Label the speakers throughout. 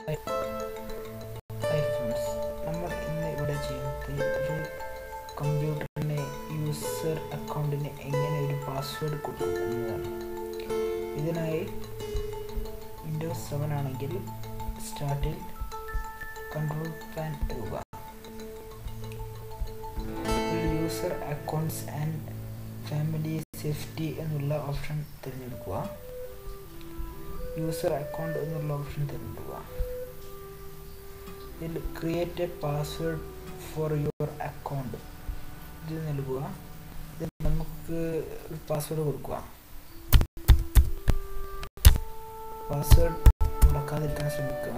Speaker 1: Hi friends, നമ്മൾ ഇന്ന് ഇവിടെ ചെയ്യുന്നത് ഒരു കമ്പ്യൂട്ടറിന് യൂസർ അക്കൗണ്ടിന് എങ്ങനെ ഒരു പാസ്വേഡ് കൊടുക്കും എന്നതാണ്. ഇതിനായി വിൻഡോസ് 7 ആണെങ്കിൽ സ്റ്റാർട്ടിൽ കൺട്രോൾ പാൻ ഇടുക. User accounts and family safety എന്നുള്ള ഓപ്ഷൻ തിരഞ്ഞെടുക്കുക. യൂസർ അക്കൗണ്ട് എന്നുള്ള ഓപ്ഷൻ തിരഞ്ഞെടുക്കുക. ഇതിൽ create A password for your account ഇത് നൽകുക. ഇതിൽ നമുക്ക് ഒരു പാസ്വേഡ് കൊടുക്കുക. പാസ്വേഡ് മുടക്കാതിരിക്കാൻ ശ്രമിക്കുക.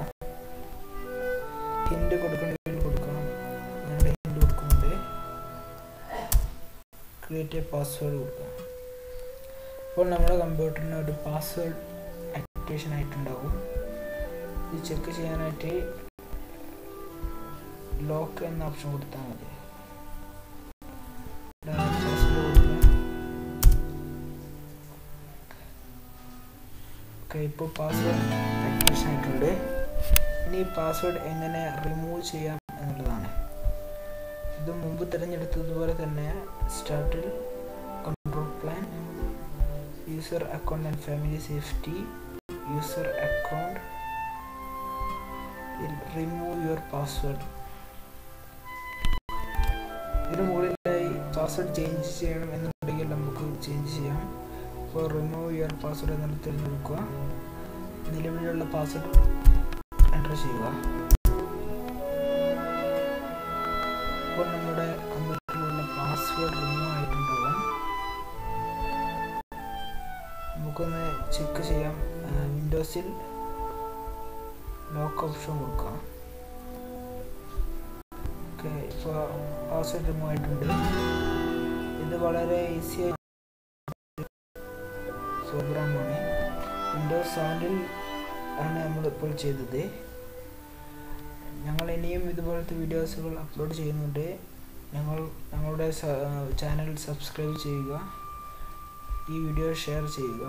Speaker 1: ഹിൻഡ് കൊടുക്കേണ്ടതിൽ കൊടുക്കണം. ഞങ്ങളുടെ ഹിൻഡ് കൊടുക്കുന്നുണ്ട്. ക്രിയേറ്റ് എ പാസ്വേഡ് കൊടുക്കുക. അപ്പോൾ നമ്മുടെ കമ്പ്യൂട്ടറിന് ഒരു പാസ്വേഡ് ആക്ടിവേഷൻ ആയിട്ടുണ്ടാവും. ഇത് ചെക്ക് ചെയ്യാനായിട്ട് ലോക്ക് എന്ന ഓപ്ഷൻ കൊടുത്താൽ മതി. ഇപ്പോൾ പാസ്വേഡ് ആക്ടിവേഷൻ ആയിട്ടുണ്ട്. ഇനി പാസ്വേഡ് എങ്ങനെ റിമൂവ് ചെയ്യാം എന്നുള്ളതാണ്. ഇത് മുമ്പ് തിരഞ്ഞെടുത്തതുപോലെ തന്നെ സ്റ്റാർട്ടിൽ കൺട്രോൾ പ്ലാൻ, user account and family safety, user account, remove your password. ഇതിന് മുകളിലായി പാസ്വേഡ് ചേഞ്ച് ചെയ്യണം എന്നുണ്ടെങ്കിൽ നമുക്ക് ചേഞ്ച് ചെയ്യാം. അപ്പോൾ റിമൂവ് യുവർ പാസ്വേഡ് എന്നുള്ള തിരഞ്ഞെടുക്കുക. നിലവിലുള്ള പാസ്വേഡ് എൻ്റർ ചെയ്യുക. അപ്പോൾ നമ്മുടെ കമ്പ്യൂട്ടറിലുള്ള പാസ്വേഡ് റിമൂവ് ആയിട്ടുണ്ടാകും. നമുക്കൊന്ന് ചെക്ക് ചെയ്യാം. വിൻഡോസിൽ ലോക്ക് ഓപ്ഷൻ കൊടുക്കാം. ഓക്കെ, ഇപ്പോൾ പാസ്വേഡ് റിമൂവ് ആയിട്ടുണ്ട്. ഇത് വളരെ ഈസി പ്രോഗ്രാമാണ്. വിൻഡോസ് 7 ആണ് നമ്മളിപ്പോൾ ചെയ്തത്. ഞങ്ങൾ ഇനിയും ഇതുപോലത്തെ വീഡിയോസുകൾ അപ്ലോഡ് ചെയ്യുന്നുണ്ട്. ഞങ്ങളുടെ ചാനൽ സബ്സ്ക്രൈബ് ചെയ്യുക. ഈ വീഡിയോ ഷെയർ ചെയ്യുക.